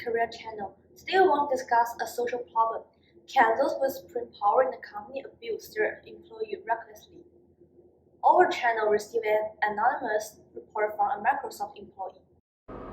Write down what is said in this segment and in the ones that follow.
career channel. Today we want to discuss a social problem. Can those with supreme power in the company abuse their employee recklessly? Our channel received an anonymous report from a Microsoft employee.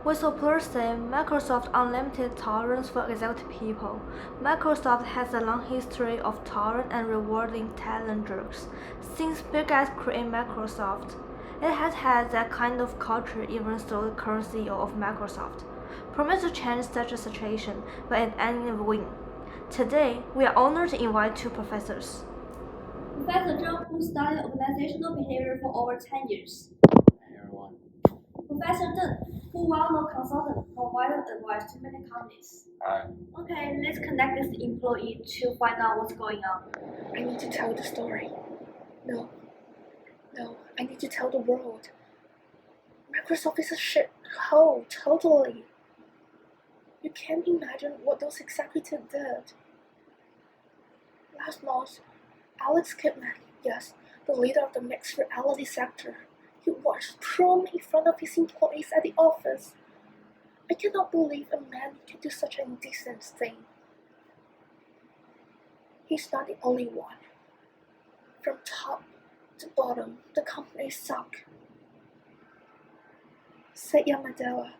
Whistleblowers say Microsoft unlimited tolerance for executive people. Microsoft has a long history of tolerant and rewarding talent jerks. Since Bill Gates created Microsoft, it has had that kind of culture even though the current CEO of Microsoft promised to change such a situation by an annual win. Today, we are honored to invite two professors. Professor Zhang, who studied organizational behavior for over 10 years. Hey everyone. Professor Deng, who well-known consultant, provided advice to many companies. Hi. Okay, let's connect this employee to find out what's going on. I need to tell the story. No, I need to tell the world. Microsoft is a shit hole, totally. You can't imagine what those executives did. Last month, Alex Kipman, yes, the leader of the mixed reality sector, he watched prom in front of his employees at the office. I cannot believe a man can do such an indecent thing. He's not the only one. From top to bottom, the company suck. Satya Nadella,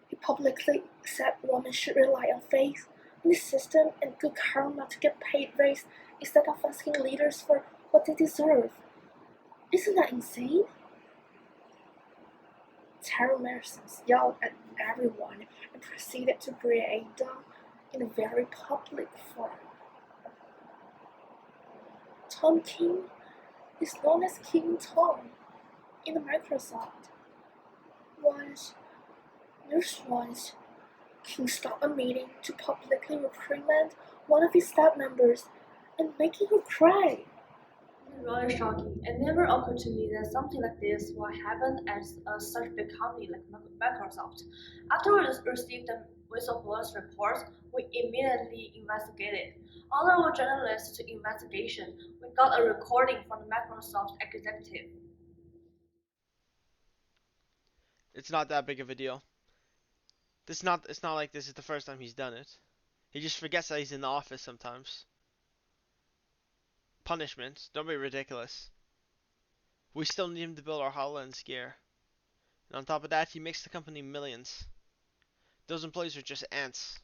he publicly said women should rely on faith in the system and good karma to get paid raise instead of asking leaders for what they deserve. Isn't that insane? Terry Mersons yelled at everyone and proceeded to berate them in a very public forum. Tom King is known as King Tom in the Microsoft. Once King stopped a meeting to publicly reprimand one of his staff members and making her cry. It's really shocking. It never occurred to me that something like this will happen at such a big company like Microsoft. After we received the whistleblowers report, we immediately investigated. Under our journalists to investigation, we got a recording from the Microsoft executive. It's not that big of a deal. It's not like this is the first time he's done it. He just forgets that he's in the office sometimes. Punishment, don't be ridiculous. We still need him to build our HoloLens gear. And on top of that, he makes the company millions. Those employees are just ants.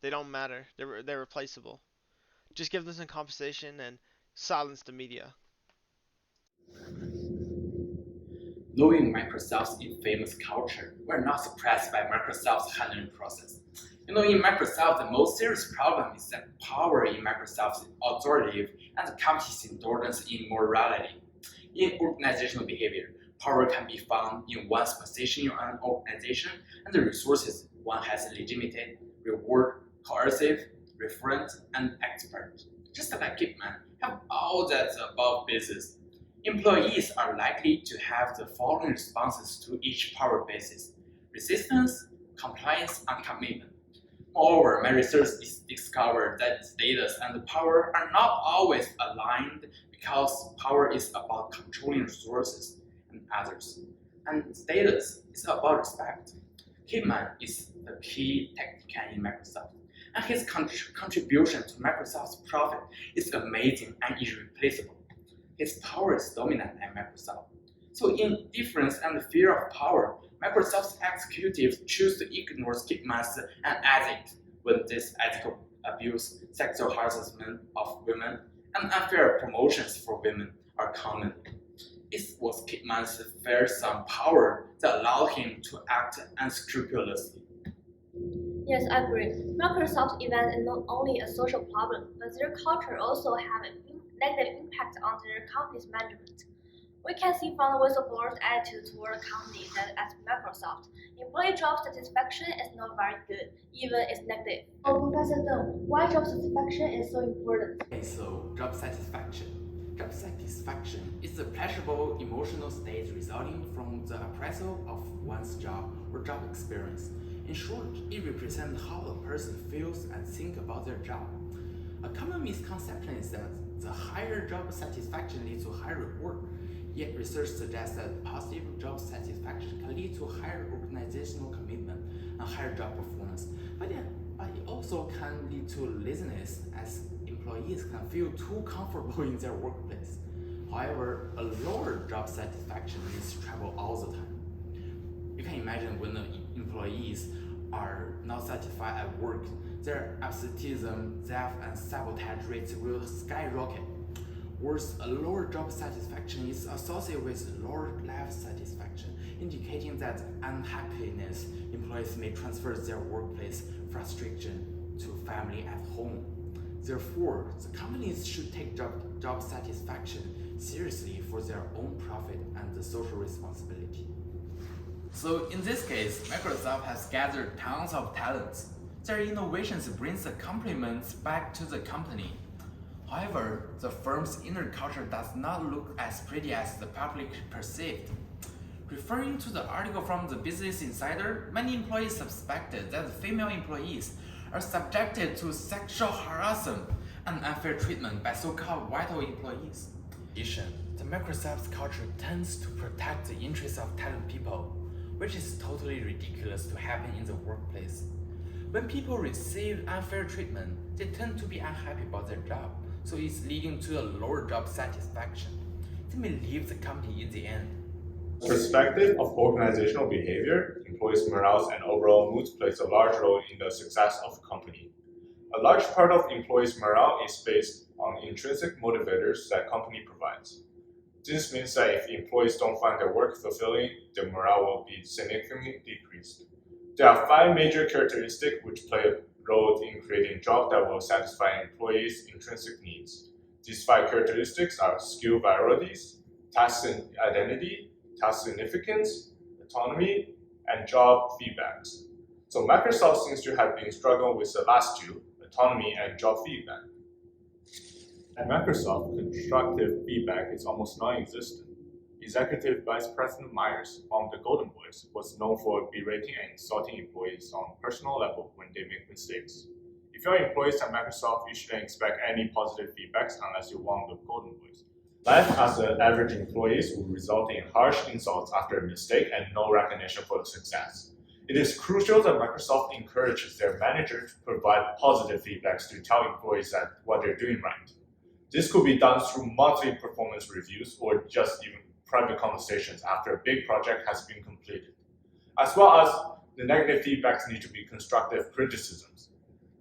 They don't matter. They're replaceable. Just give them some compensation and silence the media. Knowing Microsoft's infamous culture, we're not surprised by Microsoft's handling process. In Microsoft, the most serious problem is that power in Microsoft is authoritative and the company's indulgence in morality. In organizational behavior, power can be found in one's position in an organization and the resources one has limited, reward, coercive, referent, and expert. Just like Kipman have all that above basis. Employees are likely to have the following responses to each power basis: resistance, compliance, and commitment. Moreover, my research discovered that status and power are not always aligned because power is about controlling resources and others, and status is about respect. Kipman is the key technician in Microsoft, and his contribution to Microsoft's profit is amazing and irreplaceable. His power is dominant at Microsoft. So in difference and fear of power, Microsoft's executives choose to ignore Kipman's ethics when this ethical abuse, sexual harassment of women, and unfair promotions for women are common. It was Kipman's fearsome power that allowed him to act unscrupulously. Yes, I agree. Microsoft event is not only a social problem, but their culture also have a negative impact on their company's management. We can see from the whistleblowers' attitude toward the company that at Microsoft, employee job satisfaction is not very good, even it's negative. Oh, Professor Deng, why job satisfaction is so important? Okay, so job satisfaction. Job satisfaction is a pleasurable emotional state resulting from the appraisal of one's job or job experience. In short, it represents how a person feels and thinks about their job. A common misconception is that the higher job satisfaction leads to higher reward. Yet research suggests that positive job satisfaction can lead to higher organizational commitment and higher job performance. But it also can lead to laziness as employees can feel too comfortable in their workplace. However, a lower job satisfaction means trouble all the time. You can imagine when the employees are not satisfied at work, their absenteeism, theft, and sabotage rates will skyrocket. Worse, a lower job satisfaction is associated with lower life satisfaction, indicating that unhappiness employees may transfer their workplace frustration to family at home. Therefore, the companies should take job satisfaction seriously for their own profit and the social responsibility. So in this case, Microsoft has gathered tons of talents. Their innovations brings the compliments back to the company. However, the firm's inner culture does not look as pretty as the public perceived. Referring to the article from the Business Insider, many employees suspected that female employees are subjected to sexual harassment and unfair treatment by so-called vital employees. In addition, the Microsoft's culture tends to protect the interests of talented people, which is totally ridiculous to happen in the workplace. When people receive unfair treatment, they tend to be unhappy about their job, so it's leading to a lower job satisfaction. They may leave the company in the end. Perspective of organizational behavior, employees' morale, and overall mood plays a large role in the success of a company. A large part of employees' morale is based on intrinsic motivators that company provides. This means that if employees don't find their work fulfilling, their morale will be significantly decreased. There are 5 major characteristics which play a role in creating jobs that will satisfy employees' intrinsic needs. These 5 characteristics are skill varieties, task identity, task significance, autonomy, and job feedbacks. So Microsoft seems to have been struggling with the last 2, autonomy and job feedback. At Microsoft, constructive feedback is almost non-existent. Executive Vice President Myers, one of the Golden Boys, was known for berating and insulting employees on a personal level when they make mistakes. If you're employees at Microsoft, you shouldn't expect any positive feedbacks unless you're one of the Golden Boys. Life as an average employee will result in harsh insults after a mistake and no recognition for the success. It is crucial that Microsoft encourages their managers to provide positive feedbacks to tell employees that what they're doing right. This could be done through monthly performance reviews or just even private conversations after a big project has been completed. As well as the negative feedbacks need to be constructive criticisms.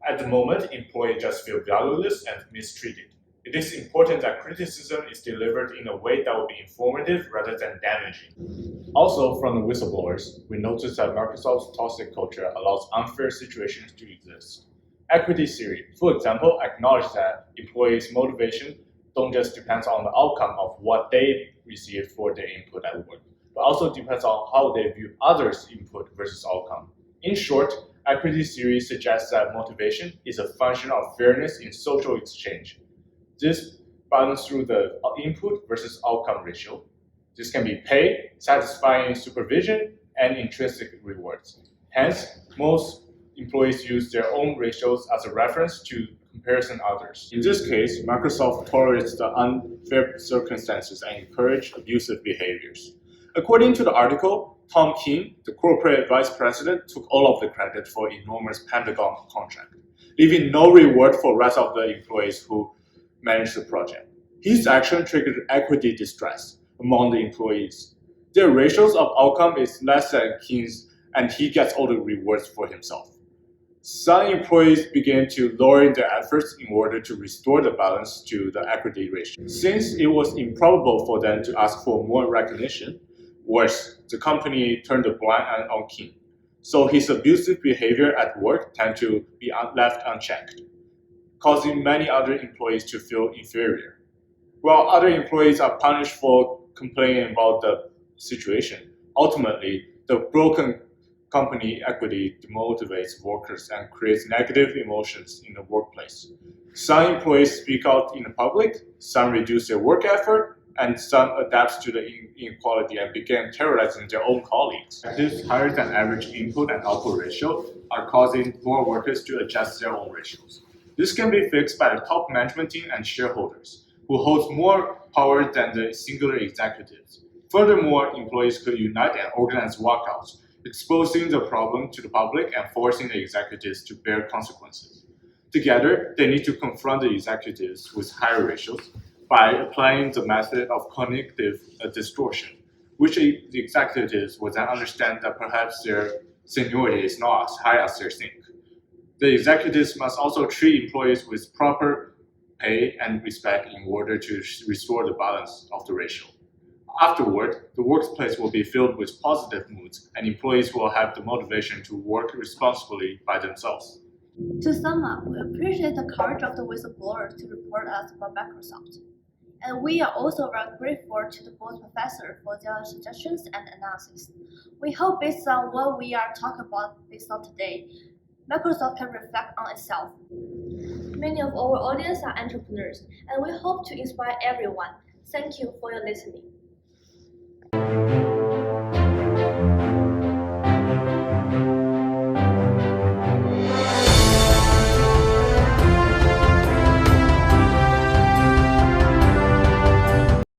At the moment, employees just feel valueless and mistreated. It is important that criticism is delivered in a way that will be informative rather than damaging. Also, from the whistleblowers, we noticed that Microsoft's toxic culture allows unfair situations to exist. Equity theory, for example, acknowledges that employees' motivation don't just depend on the outcome of what they receive for their input at work, but also depends on how they view others' input versus outcome. In short, equity theory suggests that motivation is a function of fairness in social exchange. This balanced through the input versus outcome ratio. This can be pay, satisfying supervision, and intrinsic rewards. Hence, most employees use their own ratios as a reference to comparison others. In this case, Microsoft tolerates the unfair circumstances and encourages abusive behaviors. According to the article, Tom King, the corporate vice president, took all of the credit for enormous Pentagon contract, leaving no reward for the rest of the employees who managed the project. His action triggered equity distress among the employees. Their ratios of outcome is less than King's, and he gets all the rewards for himself. Some employees began to lower their efforts in order to restore the balance to the equity ratio. Since it was improbable for them to ask for more recognition, worse, the company turned a blind eye on King. So his abusive behavior at work tended to be left unchecked, causing many other employees to feel inferior. While other employees are punished for complaining about the situation, ultimately, the broken company equity demotivates workers and creates negative emotions in the workplace. Some employees speak out in the public, some reduce their work effort, and some adapt to the inequality and begin terrorizing their own colleagues. This higher than average input and output ratio are causing more workers to adjust their own ratios. This can be fixed by the top management team and shareholders, who hold more power than the singular executives. Furthermore, employees could unite and organize walkouts, exposing the problem to the public and forcing the executives to bear consequences. Together, they need to confront the executives with higher ratios by applying the method of cognitive distortion, which the executives will then understand that perhaps their seniority is not as high as they think. The executives must also treat employees with proper pay and respect in order to restore the balance of the ratio. Afterward, the workplace will be filled with positive moods, and employees will have the motivation to work responsibly by themselves. To sum up, we appreciate the courage of the whistleblowers to report us about Microsoft. And we are also very grateful to the board professor for their suggestions and analysis. We hope based on what we are talking about based on today, Microsoft can reflect on itself. Many of our audience are entrepreneurs, and we hope to inspire everyone. Thank you for your listening.